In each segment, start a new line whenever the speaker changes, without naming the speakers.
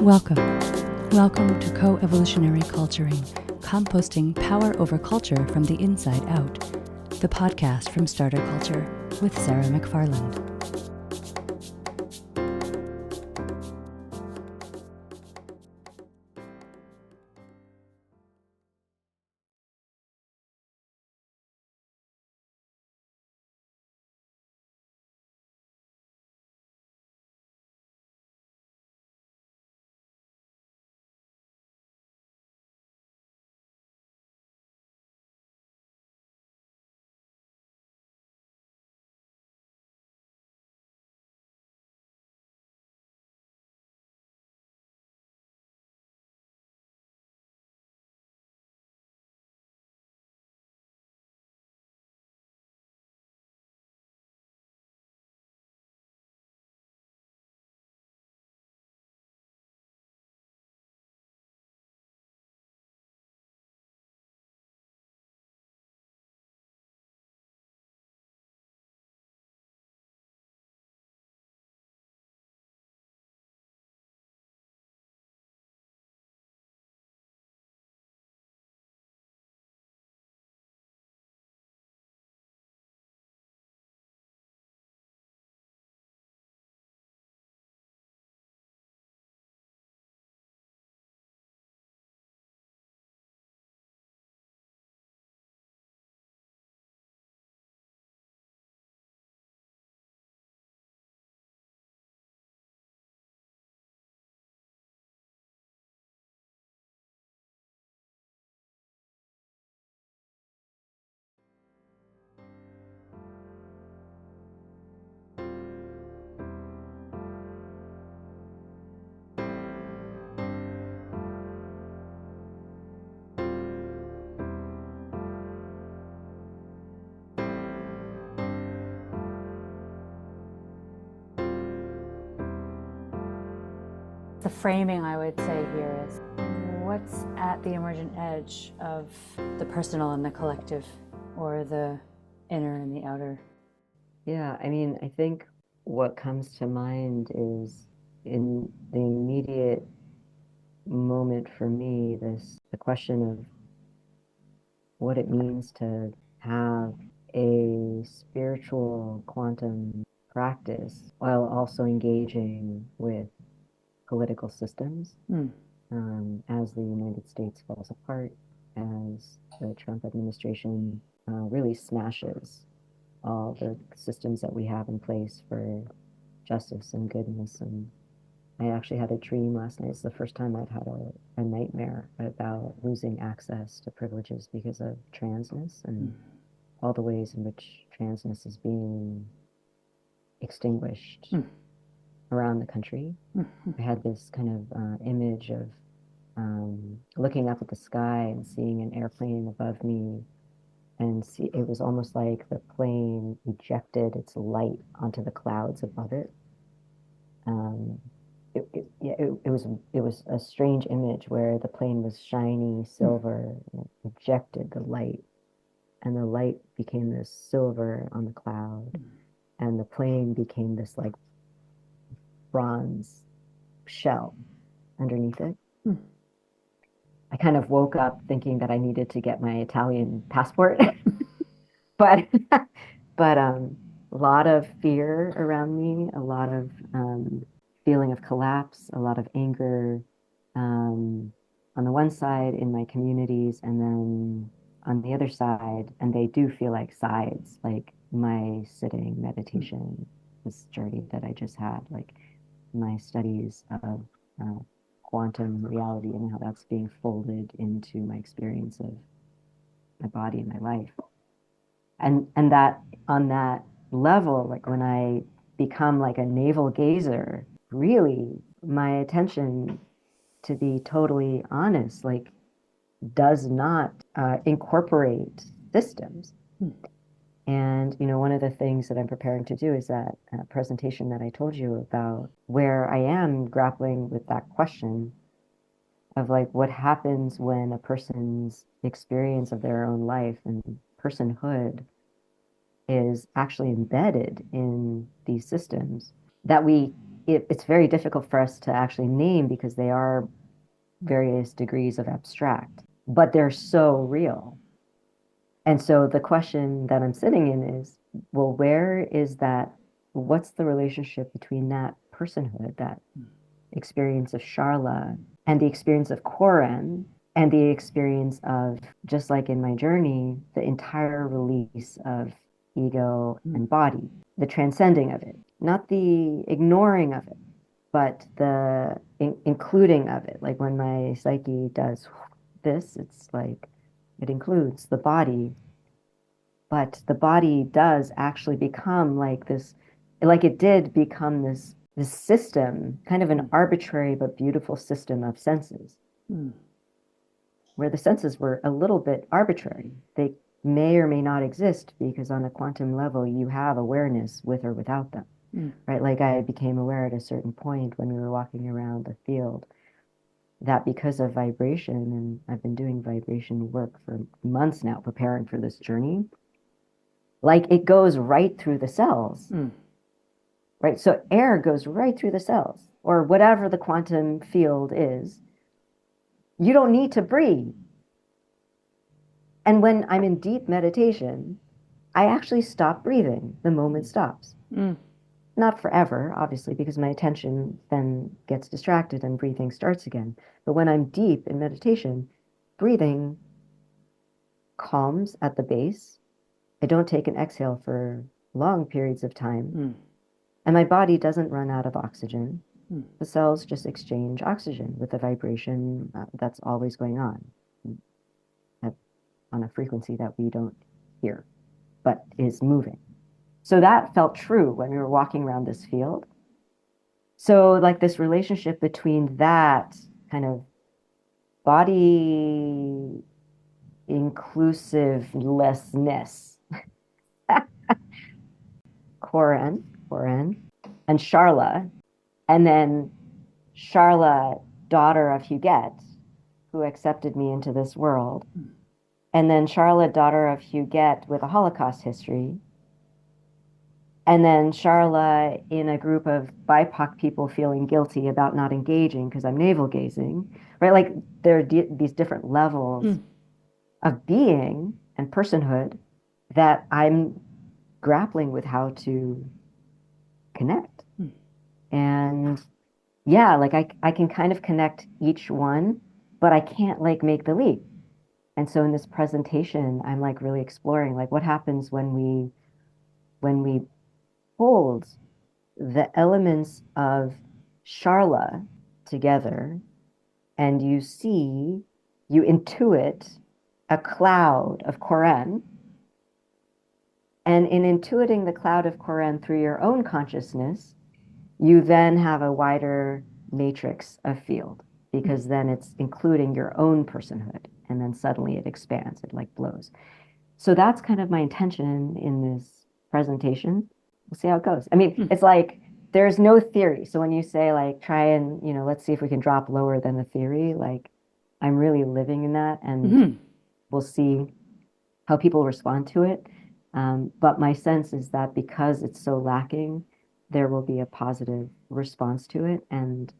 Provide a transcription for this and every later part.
Welcome. Welcome to Co-Evolutionary Culturing, composting power over culture from the inside out. The podcast from Starter Culture with Sarah McFarland.
The framing, I would say, here is what's at the emergent edge of the personal and the collective, or the inner and the outer.
Yeah, I think what comes to mind is in the immediate moment for me, the question of what it means to have a spiritual quantum practice while also engaging with political systems. As the United States falls apart, as the Trump administration really smashes all the systems that we have in place for justice and goodness. And I actually had a dream last night. It's the first time I've had a nightmare about losing access to privileges because of transness and all the ways in which transness is being extinguished around the country. I had this kind of image of looking up at the sky and seeing an airplane above me, and it was almost like the plane ejected its light onto the clouds above it. It was a strange image where the plane was shiny silver and it ejected the light, and the light became this silver on the cloud, and the plane became this like bronze shell underneath it. I kind of woke up thinking that I needed to get my Italian passport, but a lot of fear around me, a lot of feeling of collapse, a lot of anger on the one side in my communities, and then on the other side, and they do feel like sides, like my sitting meditation, this journey that I just had, like my studies of quantum reality and how that's being folded into my experience of my body and my life. And that on that level, like when I become like a navel gazer, really my attention, to be totally honest, like does not incorporate systems. And, one of the things that I'm preparing to do is that presentation that I told you about, where I am grappling with that question of like what happens when a person's experience of their own life and personhood is actually embedded in these systems that we it's very difficult for us to actually name because they are various degrees of abstract, but they're so real. And so the question that I'm sitting in is, well, where is that? What's the relationship between that personhood, that experience of Charla, and the experience of Koren, and the experience of, just like in my journey, the entire release of ego and body, the transcending of it, not the ignoring of it, but the including of it. Like when my psyche does this, it's like it includes the body, but the body does actually become like this, like it did become this system, kind of an arbitrary but beautiful system of senses, where the senses were a little bit arbitrary. They may or may not exist because on a quantum level, you have awareness with or without them, right? Like I became aware at a certain point when we were walking around the field that because of vibration, and I've been doing vibration work for months now, preparing for this journey, like it goes right through the cells, right? So air goes right through the cells, or whatever the quantum field is. You don't need to breathe. And when I'm in deep meditation, I actually stop breathing. The moment stops. Not forever, obviously, because my attention then gets distracted and breathing starts again. But when I'm deep in meditation, breathing calms at the base. I don't take an exhale for long periods of time. And my body doesn't run out of oxygen. The cells just exchange oxygen with the vibration that's always going on a frequency that we don't hear, but is moving. So that felt true when we were walking around this field. So like this relationship between that kind of body inclusivelessness, Koren, and Charla, and then Charla, daughter of Huguette, who accepted me into this world, and then Charla, daughter of Huguette with a Holocaust history, and then Charla in a group of BIPOC people feeling guilty about not engaging because I'm navel gazing, right? Like there are these different levels of being and personhood that I'm grappling with how to connect. And yeah, like I can kind of connect each one, but I can't like make the leap. And so in this presentation, I'm like really exploring like what happens when we hold the elements of Charla together and you intuit a cloud of Koren. And in intuiting the cloud of Koren through your own consciousness, you then have a wider matrix of field because then it's including your own personhood. And then suddenly it expands, it like blows. So that's kind of my intention in this presentation. We'll see how it goes. I mean, it's like there's no theory. So when you say like try and, let's see if we can drop lower than the theory, like I'm really living in that and we'll see how people respond to it. But my sense is that because it's so lacking, there will be a positive response to it. And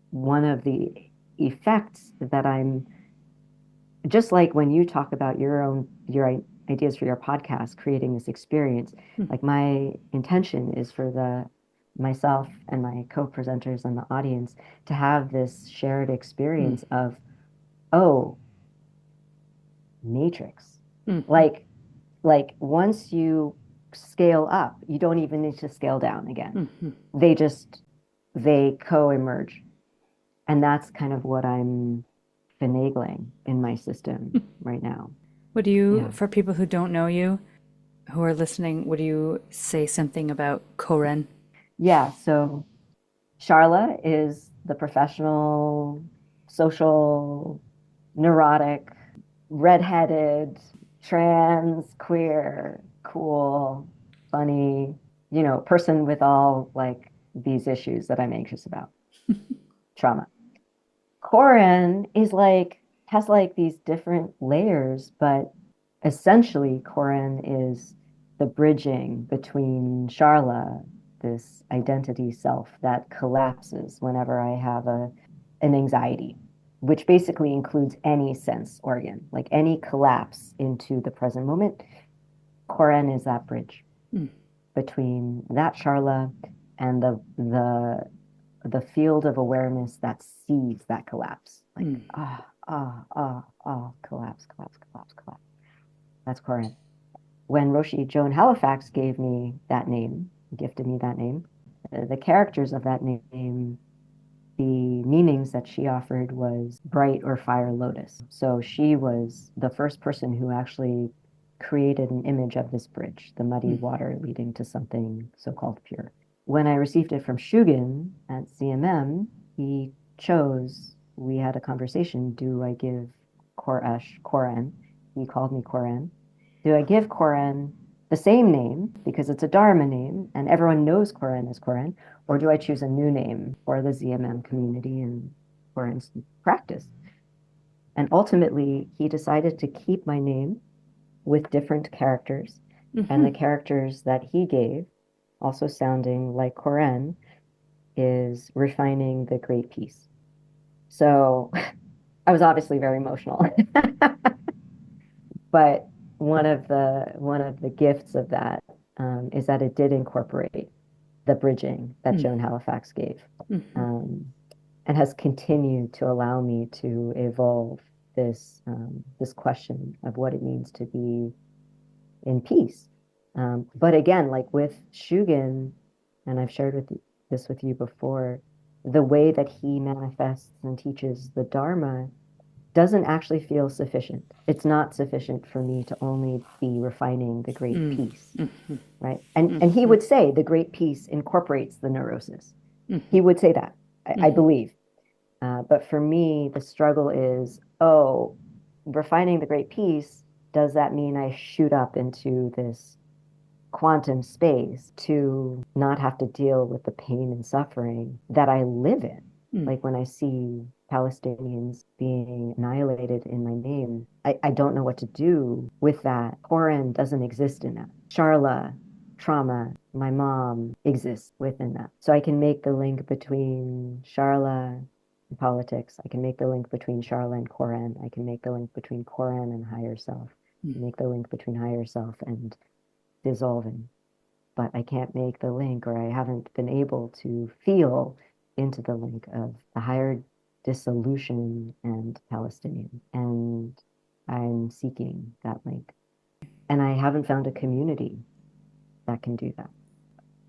one of the effects that I'm just like when you talk about your ideas for your podcast, creating this experience, like my intention is for myself and my co-presenters and the audience to have this shared experience of, oh, matrix. Like once you scale up, you don't even need to scale down again. They co-emerge. And that's kind of what I'm finagling in my system right now.
Would you, for people who don't know you, who are listening, would you say something about Koren?
Yeah, so Charla is the professional, social, neurotic, redheaded, trans, queer, cool, funny, person with all like these issues that I'm anxious about. Trauma. Koren has like these different layers, but essentially Koren is the bridging between Charla, this identity self that collapses whenever I have an anxiety, which basically includes any sense organ, like any collapse into the present moment. Koren is that bridge between that Charla and the field of awareness that sees that collapse. Like collapse, collapse, collapse, collapse. That's Koren. When Roshi Joan Halifax gave me that name, gifted me that name, the characters of that name, the meanings that she offered was bright or fire lotus. So she was the first person who actually created an image of this bridge, the muddy water leading to something so-called pure. When I received it from Shugen at CMM, he chose, we had a conversation, do I give Koren? He called me Koren. Do I give Koren the same name because it's a Dharma name and everyone knows Koren as Koren, or do I choose a new name for the ZMM community and Koren's practice? And ultimately, he decided to keep my name with different characters, and the characters that he gave, also sounding like Koren, is refining the great peace. So I was obviously very emotional. But one of the gifts of that is that it did incorporate the bridging that Joan Halifax gave, and has continued to allow me to evolve this question of what it means to be in peace. But again, like with Shugen, and I've shared this with you before, the way that he manifests and teaches the Dharma doesn't actually feel sufficient. It's not sufficient for me to only be refining the great peace, right? And he would say the great peace incorporates the neurosis. He would say that, I believe. But for me, the struggle is, refining the great peace, does that mean I shoot up into this quantum space to not have to deal with the pain and suffering that I live in? Like when I see Palestinians being annihilated in my name, I don't know what to do with that. Koren doesn't exist in that. Charla, trauma, my mom exists within that. So I can make the link between Charla and politics. I can make the link between Charla and Koren. I can make the link between Koren and higher self. Make the link between higher self and dissolving. But I can't make the link, or I haven't been able to feel into the link of the higher dissolution and Palestinian. And I'm seeking that link. And I haven't found a community that can do that.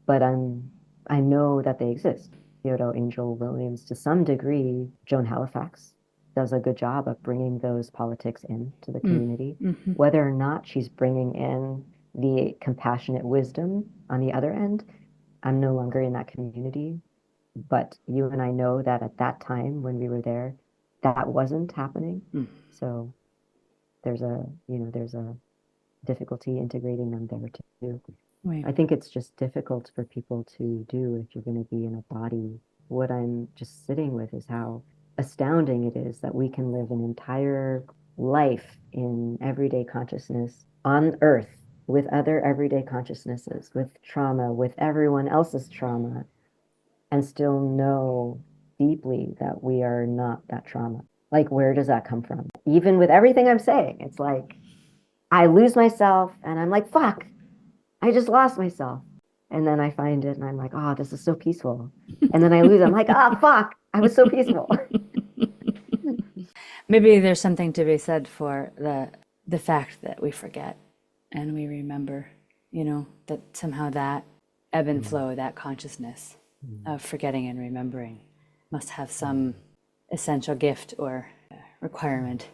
But I know that they exist. Theodore Angel Williams, to some degree, Joan Halifax does a good job of bringing those politics into the community. Whether or not she's bringing in the compassionate wisdom on the other end, I'm no longer in that community. But you and I know that at that time when we were there, that wasn't happening. So there's a difficulty integrating them there too. Right. I think it's just difficult for people to do if you're going to be in a body. What I'm just sitting with is how astounding it is that we can live an entire life in everyday consciousness on Earth with other everyday consciousnesses, with trauma, with everyone else's trauma, and still know deeply that we are not that trauma. Like, where does that come from? Even with everything I'm saying, it's like, I lose myself and I'm like, fuck, I just lost myself. And then I find it and I'm like, oh, this is so peaceful. And then I lose it. I'm like, oh, fuck, I was so peaceful.
Maybe there's something to be said for the fact that we forget and we remember, that somehow that ebb and flow, that consciousness of forgetting and remembering must have some essential gift or requirement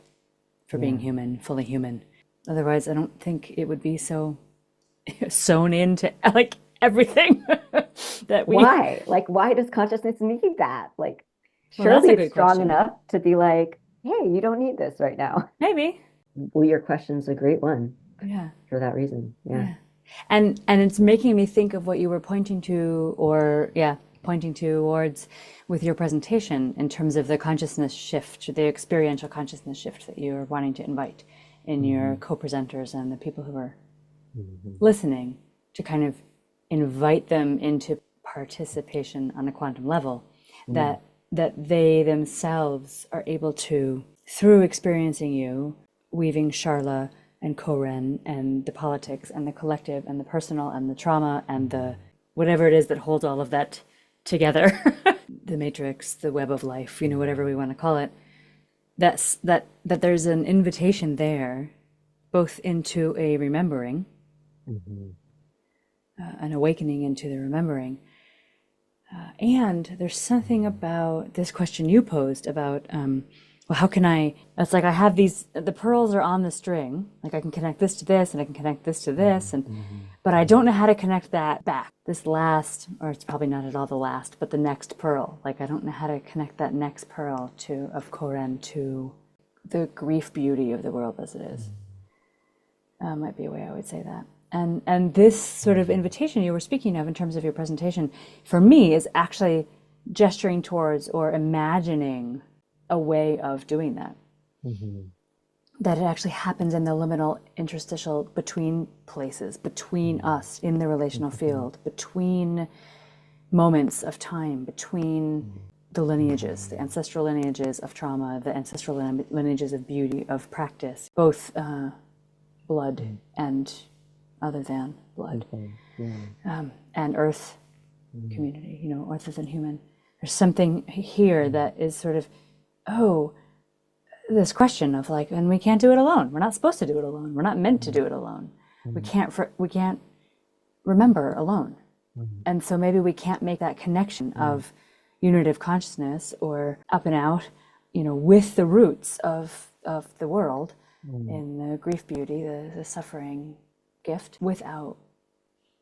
for being human, fully human. Otherwise, I don't think it would be so sewn into like everything that we.
Why? Like, why does consciousness need that? Like, surely it's strong enough to be like, hey, you don't need this right now.
Maybe.
Well, your question's a great one.
Yeah.
For that reason. Yeah.
And it's making me think of what you were pointing to, pointing towards with your presentation in terms of the consciousness shift, the experiential consciousness shift that you're wanting to invite in your co-presenters and the people who are listening, to kind of invite them into participation on a quantum level, that they themselves are able to, through experiencing you, weaving Charla and Koren and the politics and the collective and the personal and the trauma and the whatever it is that holds all of that together, the matrix, the web of life, whatever we want to call it, that there's an invitation there, both into a remembering, an awakening into the remembering. And there's something about this question you posed about, well, how can it's like I have the pearls are on the string, like I can connect this to this and I can connect this to this, but I don't know how to connect that back. This last, or it's probably not at all the last, but the next pearl, like I don't know how to connect that next pearl of Koren to the grief beauty of the world as it is. Might be a way I would say that. And this sort of invitation you were speaking of in terms of your presentation, for me, is actually gesturing towards or imagining a way of doing that. That it actually happens in the liminal interstitial between places, between us in the relational field, between moments of time, between the lineages, the ancestral lineages of trauma, the ancestral lineages of beauty, of practice, both blood and other than blood, and earth community, other than human. There's something here that is sort of, this question of like, and we can't do it alone. We're not supposed to do it alone. We're not meant to do it alone. We can't remember alone. And so maybe we can't make that connection of unitive consciousness or up and out, with the roots of the world in the grief beauty, the suffering gift, without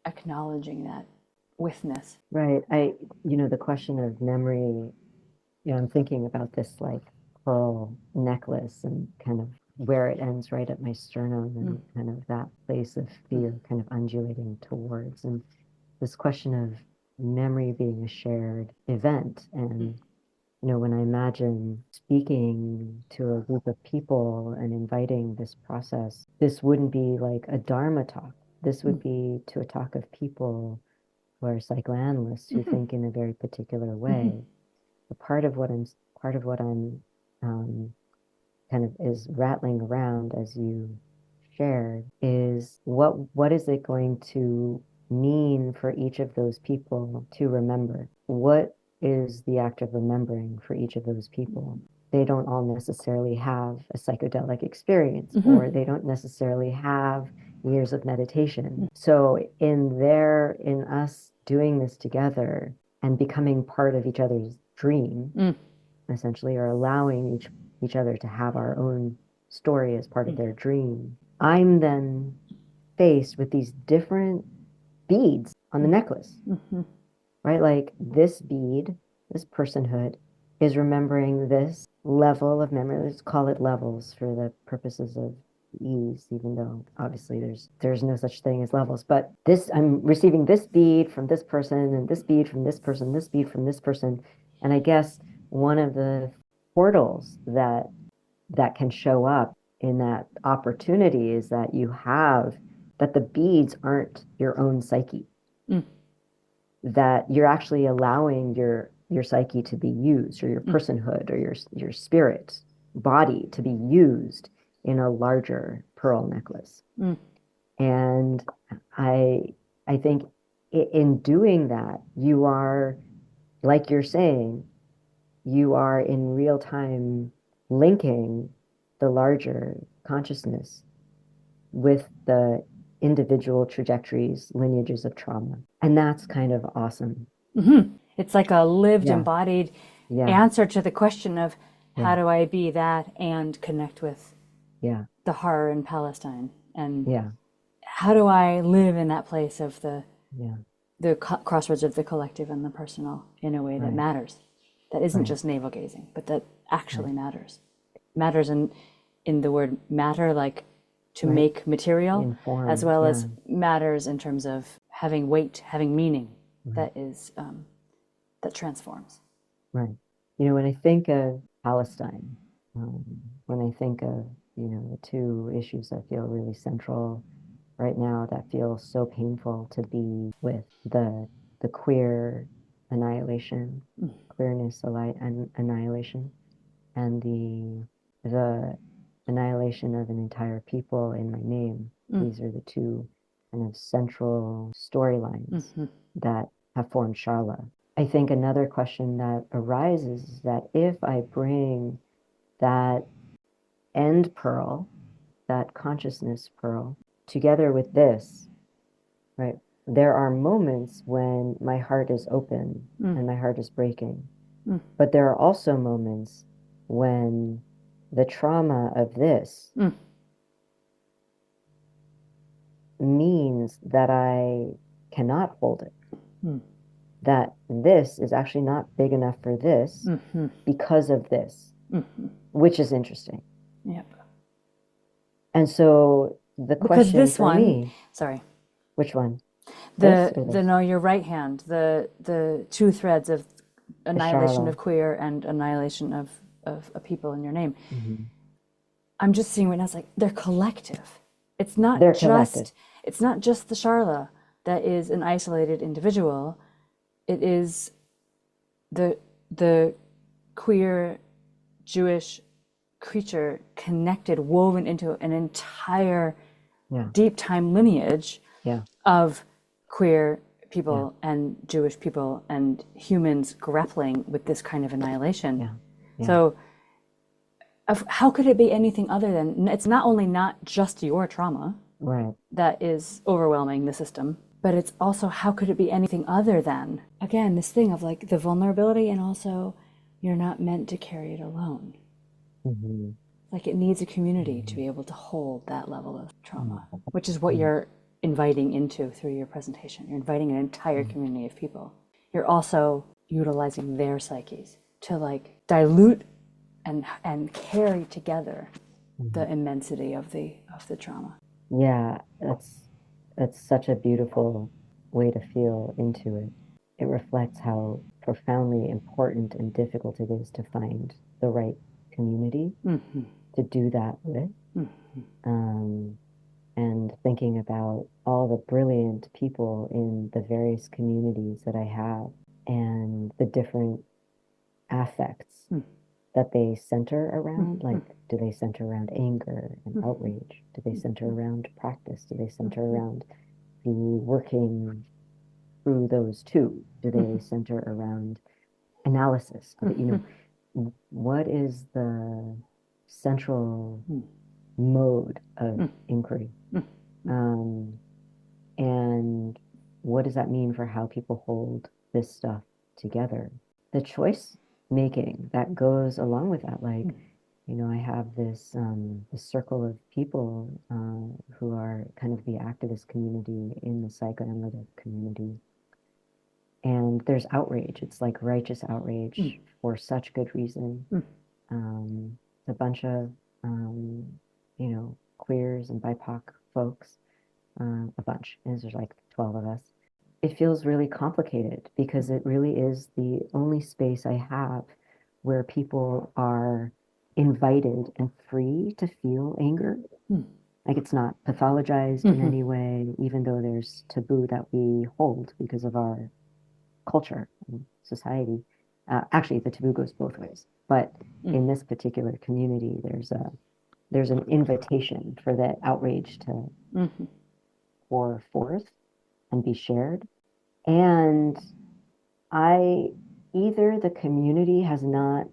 acknowledging that withness.
Right. The question of memory, I'm thinking about this like pearl necklace and kind of where it ends right at my sternum and kind of that place of fear kind of undulating towards. And this question of memory being a shared event. And, when I imagine speaking to a group of people and inviting this process, this wouldn't be like a Dharma talk. This would be to a talk of people who are psychoanalysts who think in a very particular way. But part of what I'm kind of is rattling around as you shared is what is it going to mean for each of those people to remember? What is the act of remembering for each of those people? They don't all necessarily have a psychedelic experience, or they don't necessarily have years of meditation. So in us doing this together and becoming part of each other's dream, essentially, or allowing each other to have our own story as part of their dream, I'm then faced with these different beads on the necklace, right? Like this bead, this personhood, is remembering this level of memory. Let's call it levels for the purposes of ease, even though obviously there's no such thing as levels. But I'm receiving this bead from this person, and this bead from this person, this bead from this person. And I guess one of the portals that can show up in that opportunity is that that the beads aren't your own psyche, that you're actually allowing your psyche to be used, or your personhood, or your spirit body to be used in a larger pearl necklace. And I think in doing that, you are, like you're saying, you are in real time linking the larger consciousness with the individual trajectories, lineages of trauma. And that's kind of awesome.
It's like a lived, embodied answer to the question of how do I be that and connect with the horror in Palestine? And how do I live in that place of the crossroads of the collective and the personal in a way that matters, that isn't just navel gazing, but that actually matters. Matters in the word matter, like to make material, inform, as well as matters in terms of having weight, having meaning, that is that transforms.
Right. When I think of Palestine, when I think of the two issues that feel really central right now, that feel so painful to be with, the the queer annihilation, queerness annihilation, and the annihilation of an entire people in my name. These are the two kind of central storylines that have formed Charla. I think another question that arises is that if I bring that end pearl, that consciousness pearl, together with this, right? There are moments when my heart is open and my heart is breaking. But there are also moments when the trauma of this means that I cannot hold it. That this is actually not big enough for this because of this, which is interesting.
Yep.
And so the question
this
for
one,
me,
sorry,
which one?
No, your right hand, the two threads of annihilation
Charla.
of queer and annihilation of a people in your name. I'm just seeing right now, it's like they're collective. It's not
They're
just
collective.
It's not just the Charla that is an isolated individual. It is the queer Jewish creature connected, woven into an entire deep time lineage of queer people and Jewish people and humans grappling with this kind of annihilation. So how could it be anything other than, it's not only not just your trauma that is overwhelming the system, but it's also, how could it be anything other than, again, this thing of like the vulnerability, and also you're not meant to carry it alone. Like it needs a community to be able to hold that level of trauma, which is what you're inviting into through your presentation. You're inviting an entire community of people. You're also utilizing their psyches to like dilute and carry together the immensity of the trauma.
Yeah, that's such a beautiful way to feel into it. It reflects how profoundly important and difficult it is to find the right community to do that with. And thinking about all the brilliant people in the various communities that I have and the different affects that they center around. Like, do they center around anger and outrage? Do they center around practice? Do they center around the working through those two? Do they center around analysis? You know, what is the central mode of inquiry? And what does that mean for how people hold this stuff together? The choice making that goes along with that, like, you know, I have this circle of people who are kind of the activist community in the psychoanalytic community. And there's outrage. It's like righteous outrage for such good reason. It's a bunch of, you know, queers and BIPOC folks, a bunch. And there's like 12 of us. It feels really complicated because it really is the only space I have where people are invited and free to feel anger. Like it's not pathologized in any way, even though there's taboo that we hold because of our culture and society. Actually, the taboo goes both ways. But in this particular community, there's an invitation for that outrage to pour forth and be shared. And either the community has not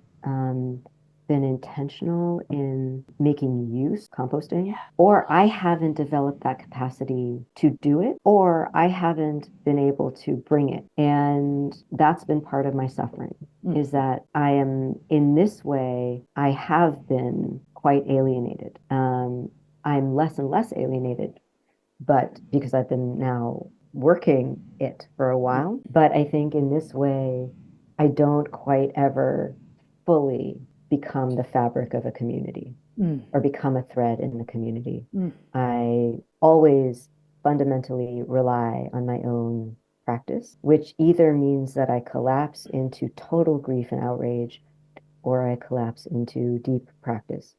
been intentional in making use composting, or I haven't developed that capacity to do it, or I haven't been able to bring it. And that's been part of my suffering, is that I am in this way, I have been quite alienated. I'm less and less alienated, but because I've been now working it for a while. But I think in this way, I don't quite ever fully become the fabric of a community or become a thread in the community. I always fundamentally rely on my own practice, which either means that I collapse into total grief and outrage, or I collapse into deep practice.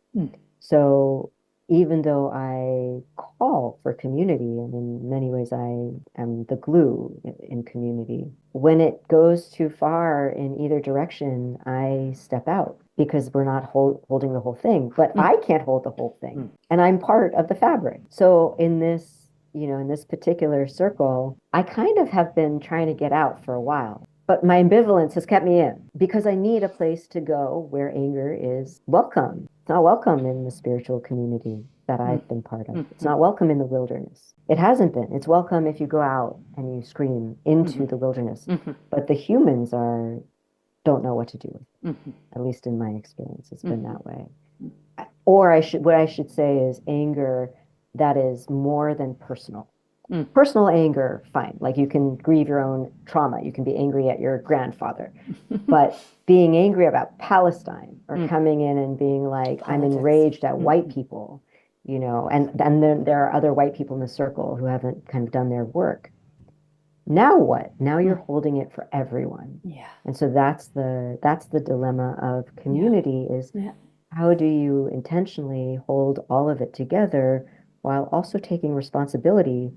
So even though I call for community, and in many ways I am the glue in community, when it goes too far in either direction, I step out because we're not holding the whole thing. But I can't hold the whole thing, and I'm part of the fabric. So in this, in this particular circle, I kind of have been trying to get out for a while. But my ambivalence has kept me in because I need a place to go where anger is welcome. It's not welcome in the spiritual community that I've been part of. It's not welcome in the wilderness. It hasn't been. It's welcome if you go out and you scream into the wilderness. But the humans don't know what to do with it. At least in my experience, it's been that way. Or what I should say is anger that is more than personal. Personal anger, fine. Like you can grieve your own trauma. You can be angry at your grandfather. But being angry about Palestine or coming in and being like, I'm enraged at white people, and then there are other white people in the circle who haven't kind of done their work. Now what? Now you're holding it for everyone.
Yeah.
And so that's the dilemma of community is how do you intentionally hold all of it together while also taking responsibility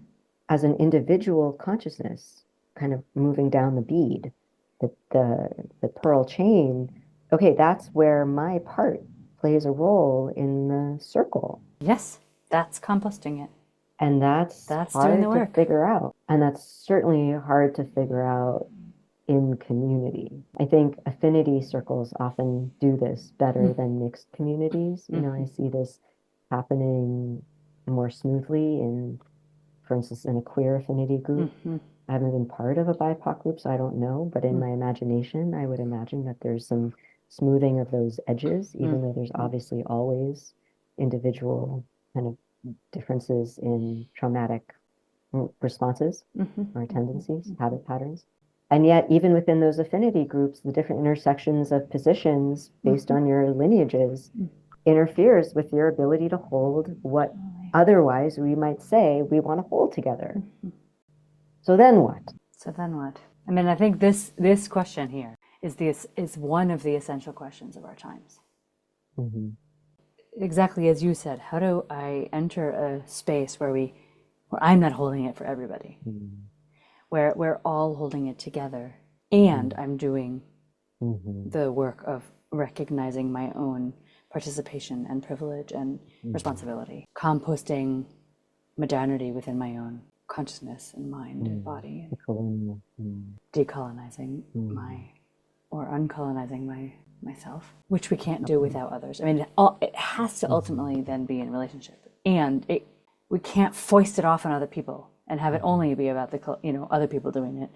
as an individual consciousness, kind of moving down the bead, the pearl chain. Okay, that's where my part plays a role in the circle.
Yes, that's composting it.
And that's
doing
hard
the work
to figure out. And that's certainly hard to figure out in community. I think affinity circles often do this better than mixed communities. I see this happening more smoothly for instance, in a queer affinity group. I haven't been part of a BIPOC group, so I don't know. But in my imagination, I would imagine that there's some smoothing of those edges, even though there's obviously always individual kind of differences in traumatic responses or tendencies, habit patterns. And yet, even within those affinity groups, the different intersections of positions based on your lineages interferes with your ability to hold what otherwise we might say we want to hold together. So then what?
I mean, I think this question here is one of the essential questions of our times. Exactly as you said, how do I enter a space where I'm not holding it for everybody, where we're all holding it together, and I'm doing the work of recognizing my own participation and privilege and responsibility, composting modernity within my own consciousness and mind and body, and decolonizing or uncolonizing myself, which we can't do without others. I mean, it has to ultimately then be in relationship, and we can't foist it off on other people and have it only be about the other people doing it.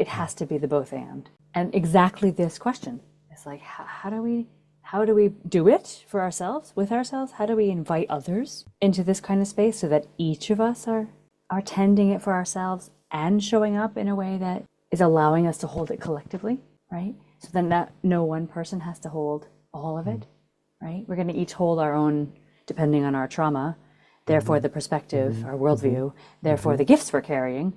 It has to be the both and exactly this question is like, how do we do it for ourselves, with ourselves? How do we invite others into this kind of space so that each of us are tending it for ourselves and showing up in a way that is allowing us to hold it collectively, right? So then no one person has to hold all of it, right? We're going to each hold our own, depending on our trauma, therefore the perspective, our worldview, therefore the gifts we're carrying.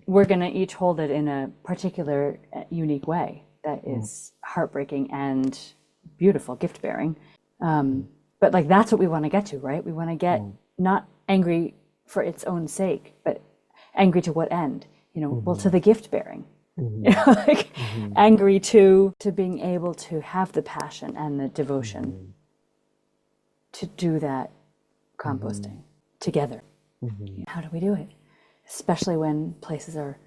We're going to each hold it in a particular, unique way that is heartbreaking and beautiful, gift bearing. But like that's what we want to get to, right? We want to get not angry for its own sake, but angry to what end? Well, to the gift bearing. Angry to being able to have the passion and the devotion to do that composting together. How do we do it? Especially when places are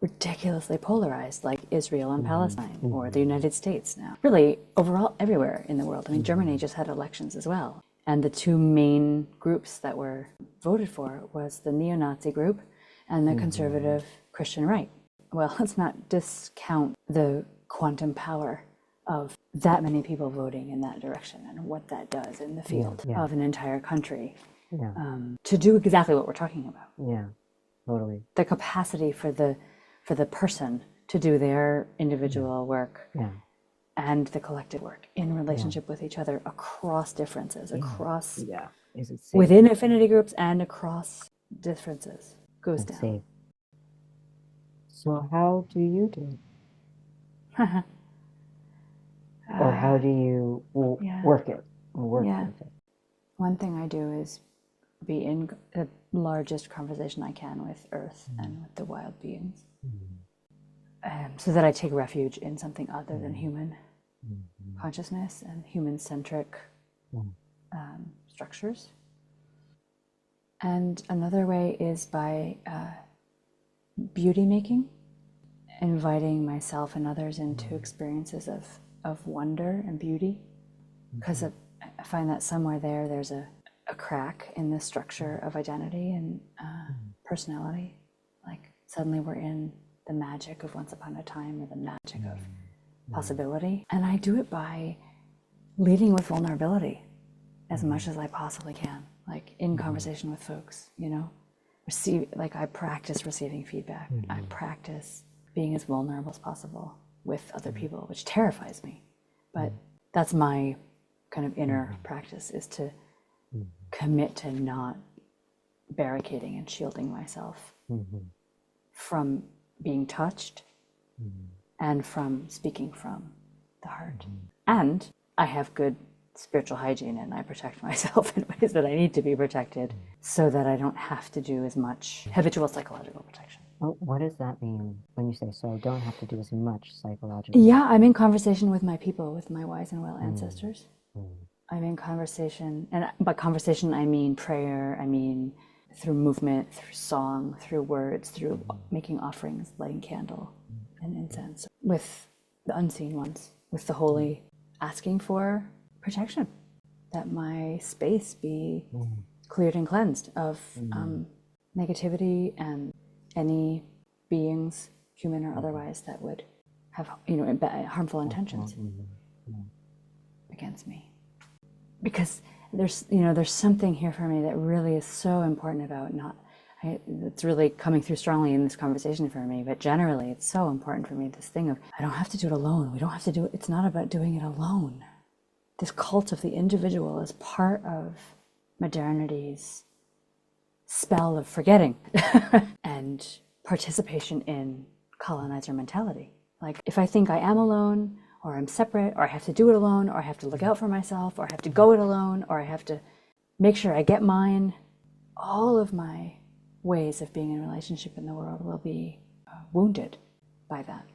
ridiculously polarized, like Israel and Palestine, or the United States now. Really, overall, everywhere in the world. I mean, Germany just had elections as well. And the two main groups that were voted for was the neo-Nazi group and the conservative Christian right. Well, let's not discount the quantum power of that many people voting in that direction and what that does in the field of an entire country to do exactly what we're talking about.
Yeah, totally.
The capacity for the person to do their individual work and the collective work in relationship with each other across differences, across
Is it safe?
within affinity groups and across differences goes
It's
down.
safe. So how do you do it? Or how do you work it? Work with it?
One thing I do is be in the largest conversation I can with Earth and with the wild beings, so that I take refuge in something other than human consciousness and human-centric structures. And another way is by beauty making, inviting myself and others into experiences of wonder and beauty, because I find that somewhere there's a crack in the structure of identity and personality. Like suddenly we're in the magic of once upon a time, or the magic of possibility. And I do it by leading with vulnerability as much as I possibly can, like in conversation with folks, you know, I practice receiving feedback. I practice being as vulnerable as possible with other people, which terrifies me. But that's my kind of inner practice, is to commit to not barricading and shielding myself from being touched and from speaking from the heart. And I have good spiritual hygiene, and I protect myself in ways that I need to be protected, so that I don't have to do as much habitual psychological protection.
Well, what does that mean when you say, so I don't have to do as much psychological?
Yeah, I'm in conversation with my people, with my wise and well ancestors. I'm in conversation, and by conversation I mean prayer, I mean through movement, through song, through words, through making offerings, lighting candle and incense, with the unseen ones, with the holy, asking for protection, that my space be cleared and cleansed of negativity and any beings, human or otherwise, that would have, you know, harmful intentions against me. Because there's something here for me that really is so important about it's really coming through strongly in this conversation for me, but generally it's so important for me, this thing of, I don't have to do it alone. We don't have to do it. It's not about doing it alone. This cult of the individual is part of modernity's spell of forgetting and participation in colonizer mentality. Like, if I think I am alone, or I'm separate, or I have to do it alone, or I have to look out for myself, or I have to go it alone, or I have to make sure I get mine, all of my ways of being in relationship in the world will be wounded by that.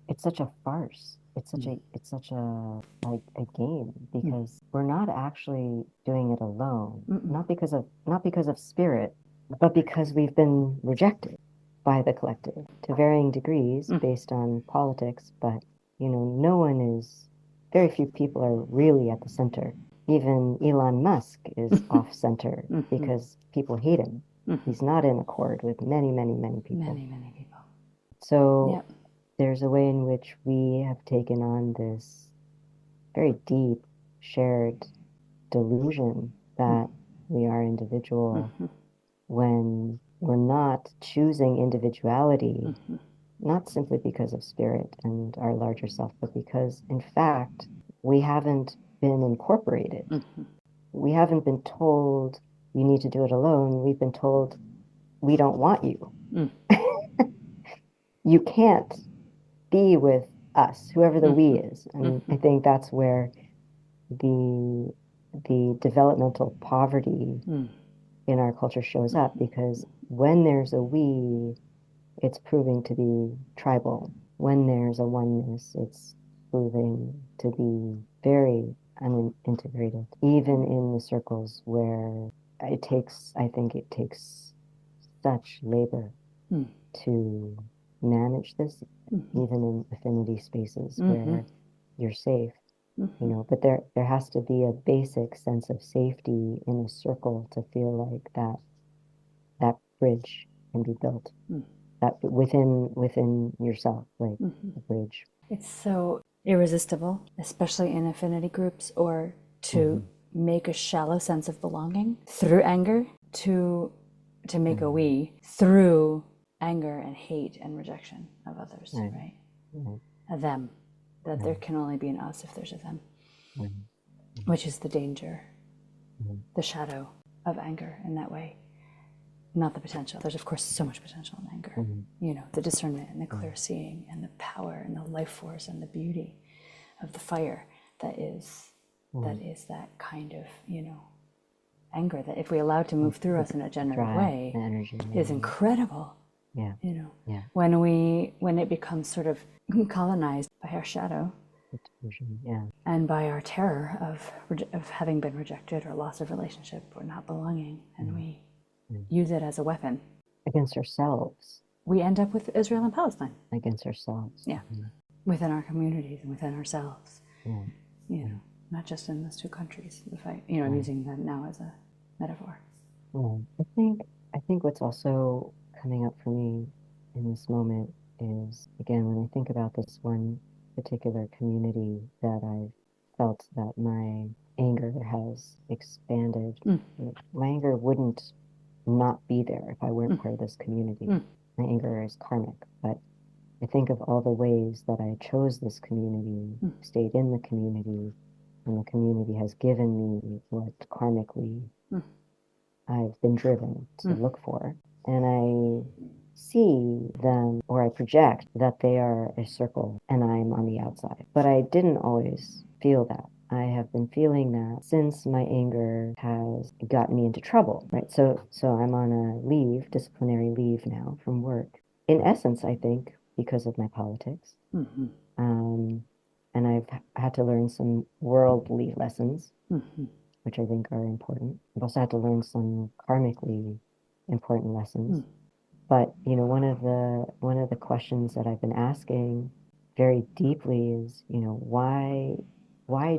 It's such a farce. It's such a like a game, because we're not actually doing it alone. Not because of spirit, but because we've been rejected by the collective to varying degrees based on politics. But very few people are really at the center. Even Elon Musk is off center because people hate him. He's not in accord with many, many, many people.
Many people.
So there's a way in which we have taken on this very deep shared delusion that we are individual, when we're not choosing individuality, not simply because of spirit and our larger self, but because, in fact, we haven't been incorporated. We haven't been told you need to do it alone. We've been told we don't want you. You can't be with us, whoever the we is. And I think that's where the developmental poverty in our culture shows up, because when there's a we, it's proving to be tribal. When there's a oneness, it's proving to be very unintegrated, even in the circles where I think it takes such labor to manage this, even in affinity spaces where you're safe. But there has to be a basic sense of safety in a circle to feel like that bridge can be built. That within yourself, like a bridge.
It's so irresistible, especially in affinity groups, or to make a shallow sense of belonging through anger, to make a we through anger and hate and rejection of others, right? A them. That there can only be an us if there's a them, which is the danger, the shadow of anger in that way. Not the potential. There's, of course, so much potential in anger. The discernment and the clear seeing and the power and the life force and the beauty of the fire that is that kind of, anger that if we allow it to move through us in a generative
Drive,
way
the energy.
is incredible.
Yeah.
You know,
Yeah.
when it becomes sort of colonized by our shadow
Yeah.
and by our terror of having been rejected or loss of relationship or not belonging, and we use it as a weapon
Against ourselves.
we end up with Israel and Palestine.
Against ourselves.
Yeah. Within our communities and within ourselves.
Yeah.
You know, not just in those two countries. The fight, you know, I'm using that now as a metaphor.
Yeah. I think what's also coming up for me in this moment is, again, when I think about this one particular community that I've felt that my anger has expanded. My anger wouldn't not be there if I weren't part of this community. My anger is karmic, but I think of all the ways that I chose this community, stayed in the community, and the community has given me what karmically I've been driven to look for. And I see them, or I project that they are a circle and I'm on the outside. But I didn't always feel that. I have been feeling that since my anger has gotten me into trouble, right? So I'm on a disciplinary leave now from work. In essence, I think because of my politics. And I've had to learn some worldly lessons, which I think are important. I've also had to learn some karmically important lessons. But you know, one of the questions that I've been asking very deeply is, you know, why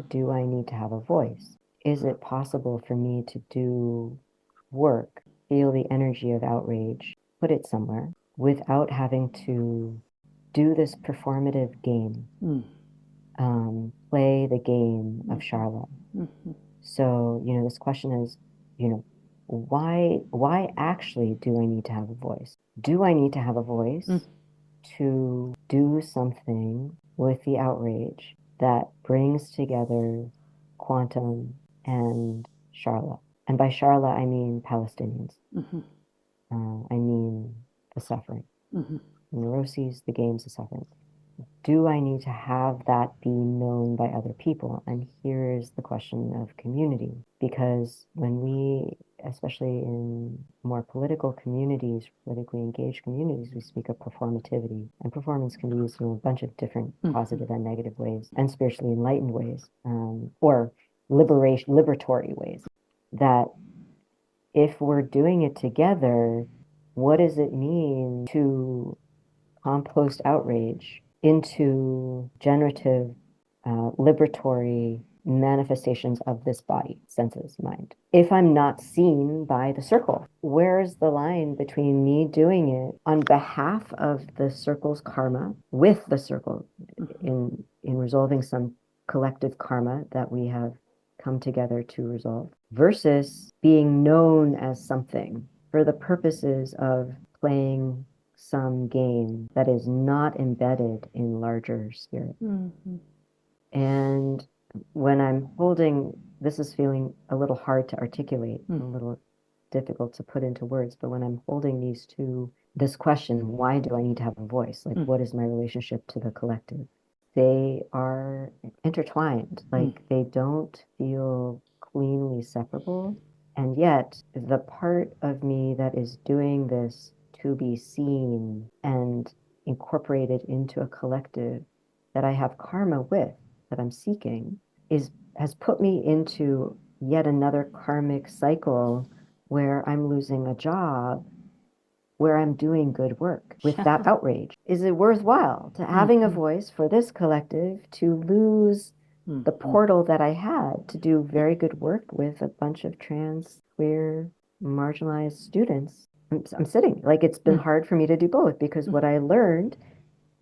do I need to have a voice? Is it possible for me to do work, feel the energy of outrage, put it somewhere, without having to do this performative game, play the game of Charla? So, you know, this question is, you know, why actually do I need to have a voice? Do I need to have a voice to do something with the outrage that brings together quantum and Charla? And by Charla, I mean Palestinians. I mean the suffering. The neuroses, the games, the suffering. Do I need to have that be known by other people? And here's the question of community. Because when we, especially in more political communities, politically engaged communities, we speak of performativity. And performance can be used in a bunch of different positive and negative ways, and spiritually enlightened ways, or liberatory ways. That if we're doing it together, what does it mean to compost outrage into generative, liberatory manifestations of this body, senses, mind? If I'm not seen by the circle, where's the line between me doing it on behalf of the circle's karma, with the circle, in resolving some collective karma that we have come together to resolve, versus being known as something for the purposes of playing some game that is not embedded in larger spirit? And when I'm holding, this is feeling a little hard to articulate, a little difficult to put into words, but when I'm holding these two, this question, why do I need to have a voice? Like, what is my relationship to the collective? They are intertwined, like they don't feel cleanly separable. And yet the part of me that is doing this to be seen and incorporated into a collective that I have karma with, that I'm seeking, has put me into yet another karmic cycle where I'm losing a job where I'm doing good work with that outrage. Is it worthwhile to having a voice for this collective to lose the portal that I had to do very good work with a bunch of trans, queer, marginalized students? I'm sitting, like, it's been hard for me to do both, because what I learned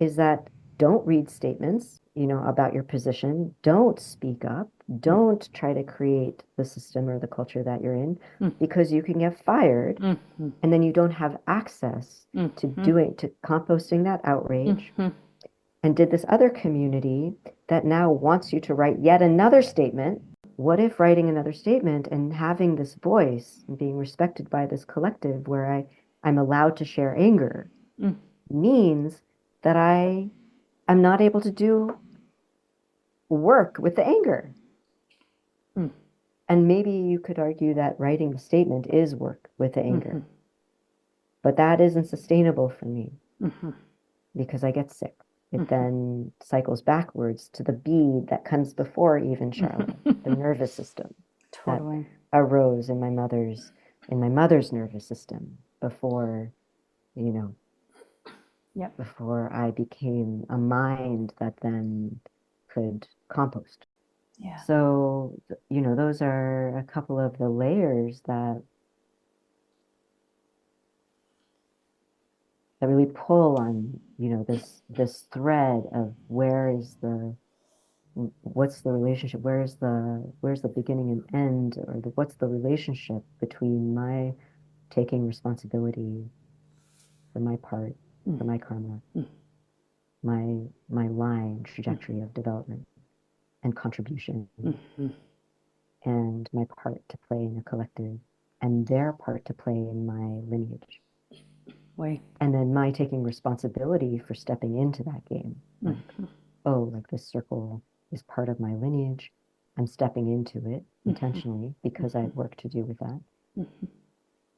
is that don't read statements, you know, about your position. Don't speak up. Don't try to create the system or the culture that you're in, because you can get fired, and then you don't have access to composting that outrage. And did this other community that now wants you to write yet another statement? What if writing another statement and having this voice and being respected by this collective where I'm allowed to share anger means that I'm not able to do work with the anger? And maybe you could argue that writing a statement is work with the anger. But that isn't sustainable for me because I get sick. It then cycles backwards to the bead that comes before even Charla, the nervous system
Totally.
that arose in my mother's nervous system before, you know,
Yep.
before I became a mind that then could compost.
Yeah.
So, you know, those are a couple of the layers that really pull on, you know, this thread of what's the relationship, where's the beginning and end, or what's the relationship between my taking responsibility for my part, for my karma, my line trajectory of development and contribution, and my part to play in a collective, and their part to play in my lineage.
Way.
And then my taking responsibility for stepping into that game. Like, oh, like this circle is part of my lineage. I'm stepping into it intentionally because I have work to do with that.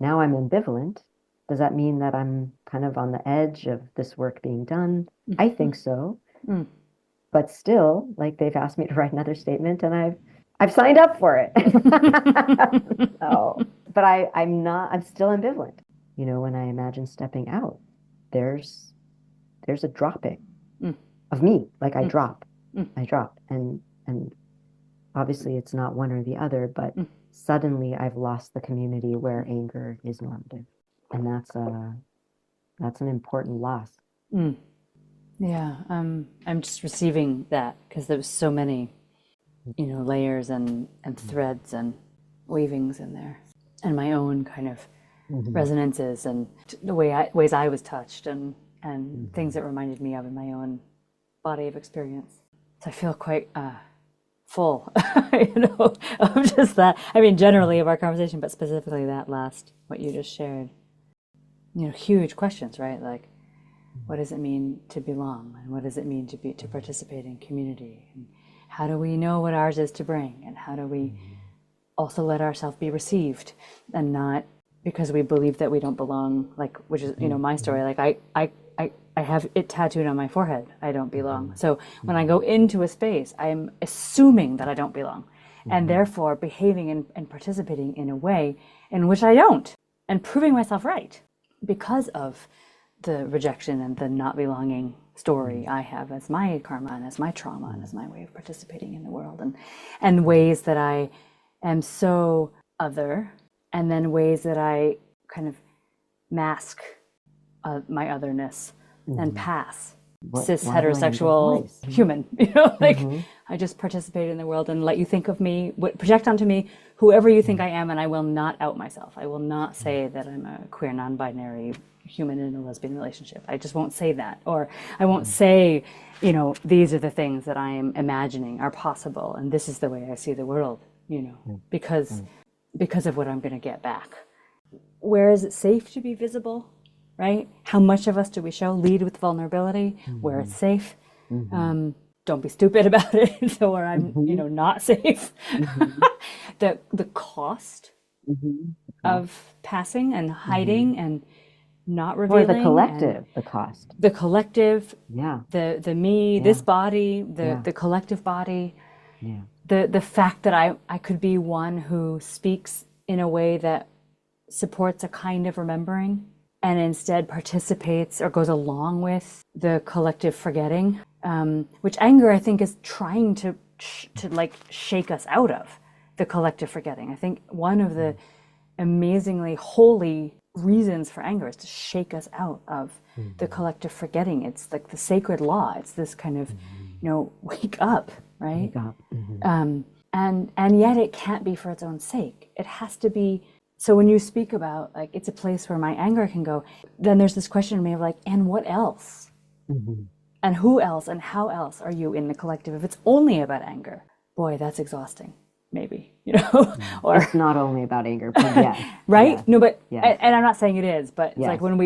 Now I'm ambivalent. Does that mean that I'm kind of on the edge of this work being done? I think so. But still, like they've asked me to write another statement and I've signed up for it. So, but I'm still ambivalent. You know, when I imagine stepping out, there's a dropping of me. Like I drop. And obviously it's not one or the other, but suddenly I've lost the community where anger is normative. And that's an important loss.
Yeah, I'm just receiving that because there's so many, you know, layers and threads and weavings in there, and my own kind of resonances and the ways I was touched and things that reminded me of in my own body of experience. So I feel quite full, you know, of just that. I mean, generally of our conversation, but specifically that last, what you just shared. You know, huge questions, right? Like, what does it mean to belong, and what does it mean to participate in community, and how do we know what ours is to bring, and how do we also let ourselves be received, and not because we believe that we don't belong, like, which is, you know, my story. Like I have it tattooed on my forehead, I don't belong. So when I go into a space, I'm assuming that I don't belong, and therefore behaving and participating in a way in which I don't, and proving myself right because of the rejection and the not belonging story I have as my karma and as my trauma and as my way of participating in the world, and ways that I am so other, and then ways that I kind of mask my otherness and pass cis heterosexual human, you know, like I just participate in the world and let you think of me, project onto me whoever you think I am, and I will not out myself. I will not say that I'm a queer non-binary human in a lesbian relationship. I just won't say that. Or I won't say, you know, these are the things that I am imagining are possible, and this is the way I see the world, you know, because of what I'm going to get back. Where is it safe to be visible, right? How much of us do we show? Lead with vulnerability, where it's safe. Don't be stupid about it. So where I'm, you know, not safe. The cost of passing and hiding and not revealing.
Or the collective, the cost.
The collective,
Yeah.
The me, this body, the collective body.
Yeah.
The fact that I could be one who speaks in a way that supports a kind of remembering and instead participates or goes along with the collective forgetting, which anger, I think, is trying to like shake us out of the collective forgetting. I think one of the amazingly holy reasons for anger is to shake us out of the collective forgetting. It's like the sacred law. It's this kind of, you know, wake up, right?
Wake up.
And yet it can't be for its own sake. It has to be. So when you speak about like it's a place where my anger can go, then there's this question in me of like, and what else? And who else and how else are you in the collective? If it's only about anger, boy, that's exhausting. Maybe, you know, or
it's not only about anger, but yes,
right?
Yes,
No, but
yes.
And I'm not saying it is, but it's
Yes.
like when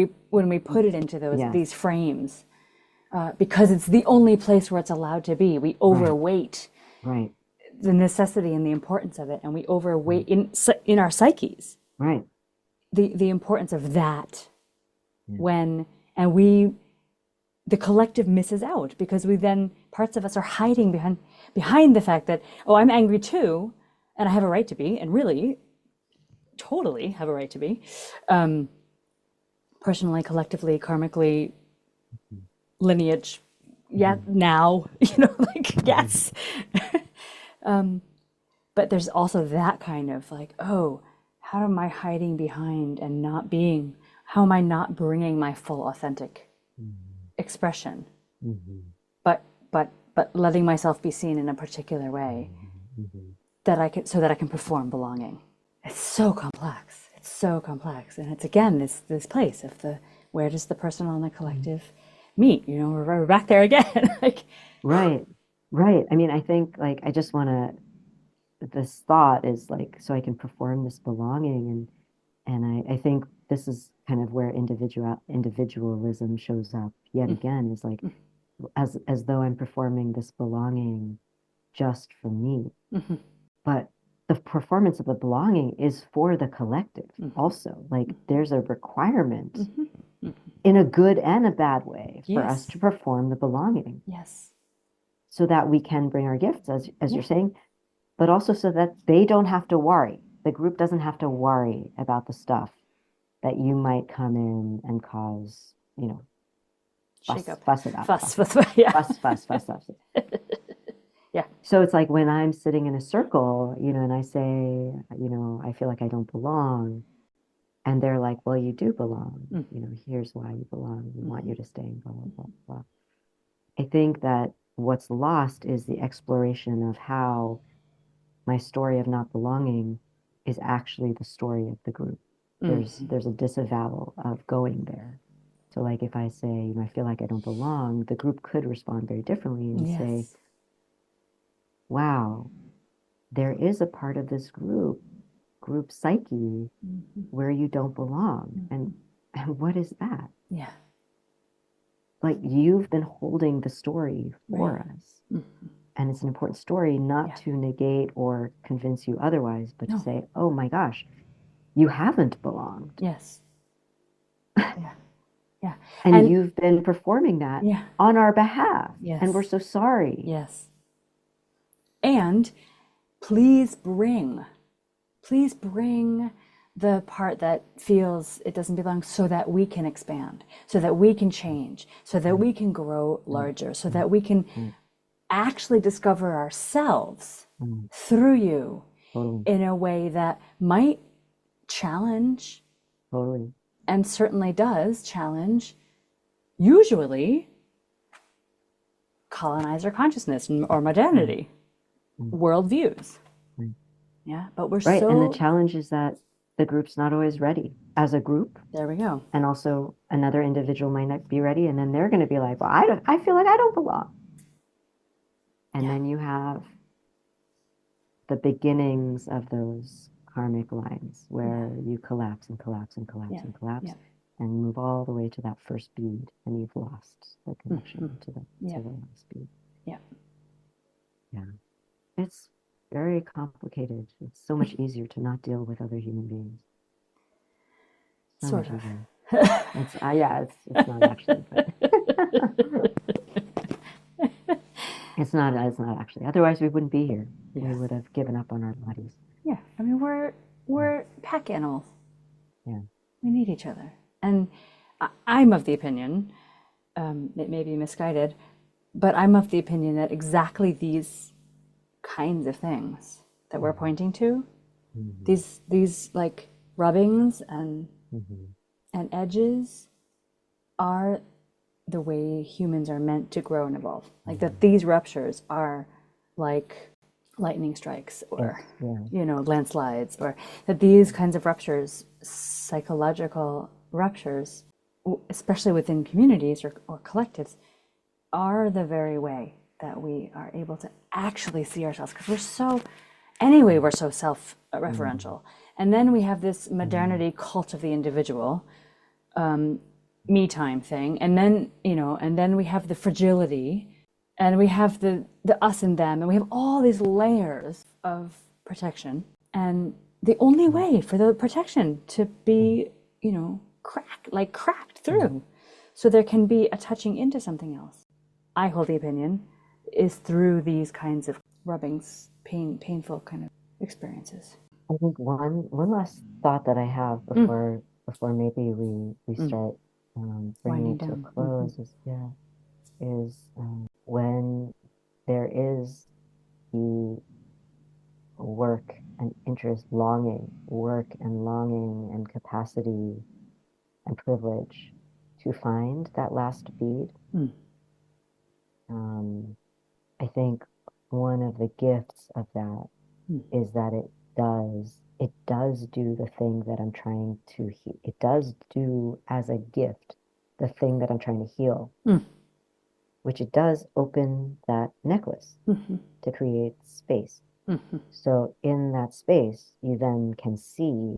we put it into these frames, because it's the only place where it's allowed to be. We overweight
Right.
the necessity and the importance of it, and we overweight in our psyches
Right.
the importance of that
Yeah.
the collective misses out, because we then, parts of us are hiding behind the fact that, oh, I'm angry too, and I have a right to be, and really totally have a right to be, personally, collectively, karmically, lineage, now, like, yes. But there's also that kind of like, oh, how am I hiding behind and not being, how am I not bringing my full authentic expression, but letting myself be seen in a particular way that I can, so that I can perform belonging. It's so complex. It's so complex, and it's again this place of the, where does the personal and the collective meet? We're back there again. Like,
Right. Right. I mean, I think like I just want to, this thought is like, so I can perform this belonging, and I think this is kind of where individualism shows up yet again, is like as though I'm performing this belonging just for me. But the performance of the belonging is for the collective also. Like there's a requirement in a good and a bad way for us to perform the belonging.
Yes.
So that we can bring our gifts, as you're saying, but also so that they don't have to worry. The group doesn't have to worry about the stuff that you might come in and cause,
Shake up.
fuss about.
Fuss. Yeah.
Fuss.
Yeah.
So it's like when I'm sitting in a circle, and I say, I feel like I don't belong. And they're like, well, you do belong. Here's why you belong. We want you to stay, and blah, blah, blah, blah. I think that what's lost is the exploration of how my story of not belonging is actually the story of the group. There's a disavowal of going there. So like if I say, I feel like I don't belong, the group could respond very differently and say, wow, there is a part of this group psyche where you don't belong. And what is that?
Yeah.
Like you've been holding the story for us. And it's an important story, not to negate or convince you otherwise, but to say, oh my gosh, you haven't belonged.
Yes. Yeah.
And you've been performing that on our behalf.
Yes.
And we're so sorry.
Yes. And please bring the part that feels it doesn't belong, so that we can expand, so that we can change, so that we can grow larger, so that we can actually discover ourselves through you in a way that might challenge, and certainly does challenge, usually colonizer consciousness or modernity, worldviews. Yeah, but we're so...
And the challenge is that the group's not always ready as a group.
There we go.
And also another individual might not be ready, and then they're going to be like, well, I feel like I don't belong. And then you have the beginnings of those karmic lines where you collapse and collapse and collapse and collapse and move all the way to that first bead, and you've lost the connection to the last bead. Yeah. It's very complicated. It's so much easier to not deal with other human beings.
Sort of.
It's not actually. It's not actually. Otherwise, we wouldn't be here. Yes. We would have given up on our bodies.
Yeah, I mean, we're pack animals.
Yeah,
we need each other, and I'm of the opinion, it may be misguided, but I'm of the opinion that exactly these kinds of things that we're pointing to, these like rubbings and edges, are the way humans are meant to grow and evolve. Like that these ruptures are like lightning strikes or landslides, or that these kinds of ruptures, psychological ruptures, especially within communities or collectives, are the very way that we are able to actually see ourselves, because we're so self-referential. And then we have this modernity cult of the individual, me time thing, and then we have the fragility And we have the us and them, and we have all these layers of protection. And the only way for the protection to be, cracked through, so there can be a touching into something else, I hold the opinion, is through these kinds of rubbings, painful kind of experiences.
I think one last thought that I have before maybe we start bringing it to a close is when there is the work and interest, work and longing and capacity and privilege to find that last bead. I think one of the gifts of that is that it does do the thing that I'm trying to heal. It does do as a gift the thing that I'm trying to heal, which it does open that necklace to create space. So in that space, you then can see,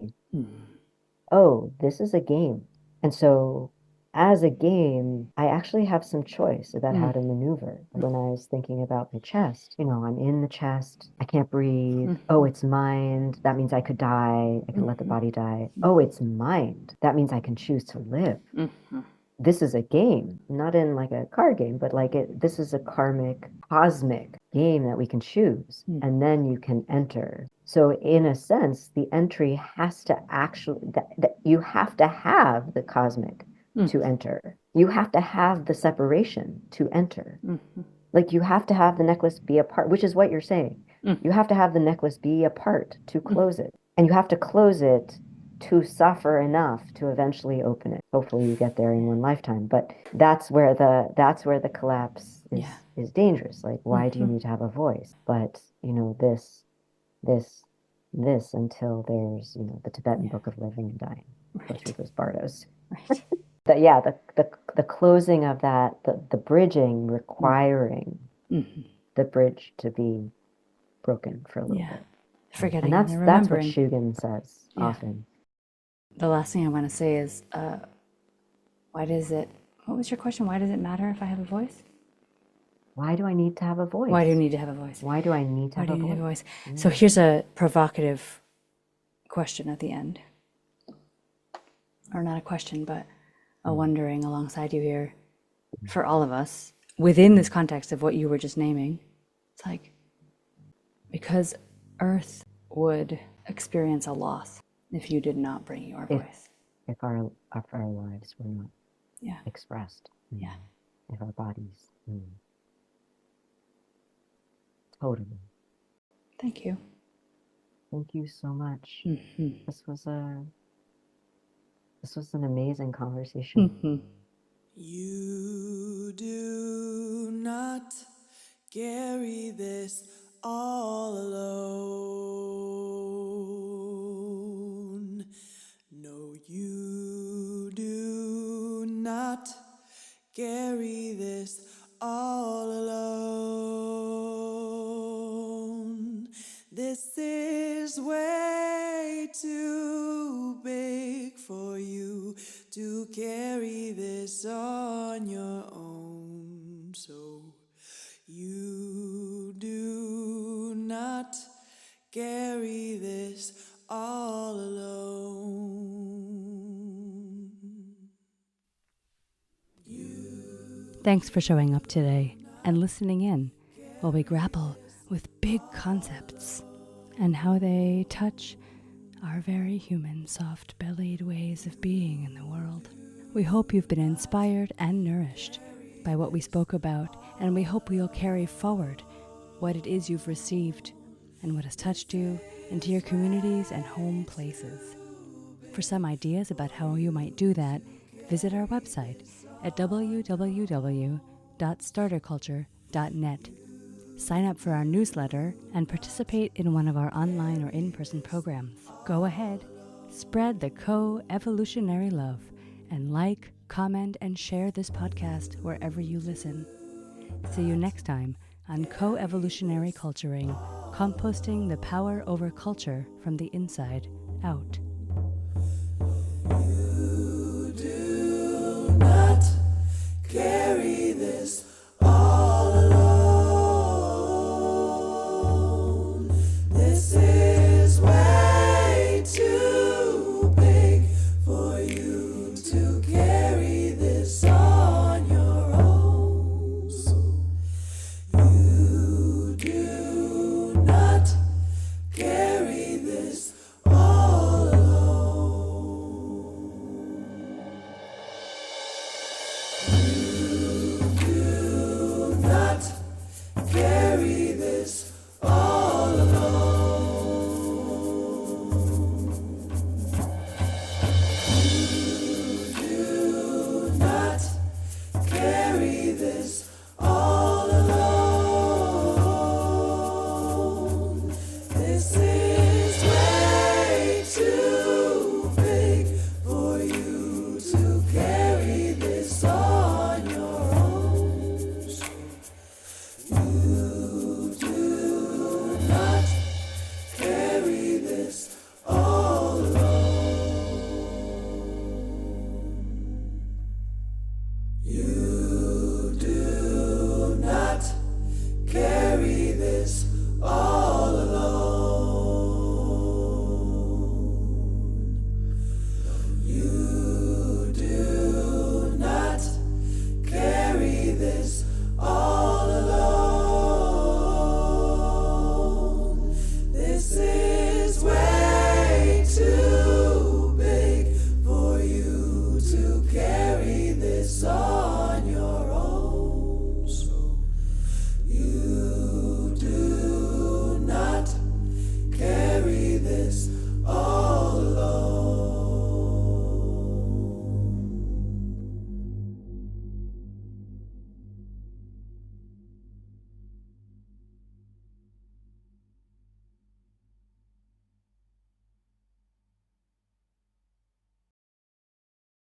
oh, this is a game. And so as a game, I actually have some choice about how to maneuver. When I was thinking about my chest, I'm in the chest. I can't breathe. Oh, it's mind. That means I could die. I can let the body die. Oh, it's mind. That means I can choose to live. This is a game, not in like a card game, but this is a karmic, cosmic game that we can choose. And then you can enter. So in a sense, the entry has to actually, you have to have the cosmic to enter. You have to have the separation to enter. Like you have to have the necklace be a part, which is what you're saying. You have to have the necklace be a part to close it. And you have to close it to suffer enough to eventually open it. Hopefully you get there in one lifetime. But that's where the collapse is dangerous. Like, why do you need to have a voice? But this until there's, the Tibetan book of living and dying. Of course, with those bardos.
Right.
The closing of that, the bridging requiring the bridge to be broken for a little bit.
Forgetting
and
and
that's what
remembering.
Shugen says often.
The last thing I want to say is, what was your question? Why does it matter if I have a voice?
Why do I need to have a voice?
Why do you need to have a voice?
Why do I need to have a voice?
So here's a provocative question at the end. Or not a question, but a wondering alongside you here for all of us within this context of what you were just naming. It's like, because Earth would experience a loss if you did not bring your voice.
If our lives were not expressed. If our bodies. Totally.
Thank you.
Thank you so much. This was an amazing conversation.
You do not carry this all alone. No, you do not carry this all alone. This is way too big for you to carry this on your own. So you do not carry this all alone.
Thanks for showing up today and listening in while we grapple with big concepts and how they touch our very human, soft-bellied ways of being in the world. We hope you've been inspired and nourished by what we spoke about, and we hope you'll carry forward what it is you've received and what has touched you into your communities and home places. For some ideas about how you might do that, visit our website at www.starterculture.net. Sign up for our newsletter and participate in one of our online or in-person programs. Go ahead, spread the co-evolutionary love, and like, comment, and share this podcast wherever you listen. See you next time on Co-Evolutionary Culturing, composting the power over culture from the inside out.
You do not carry this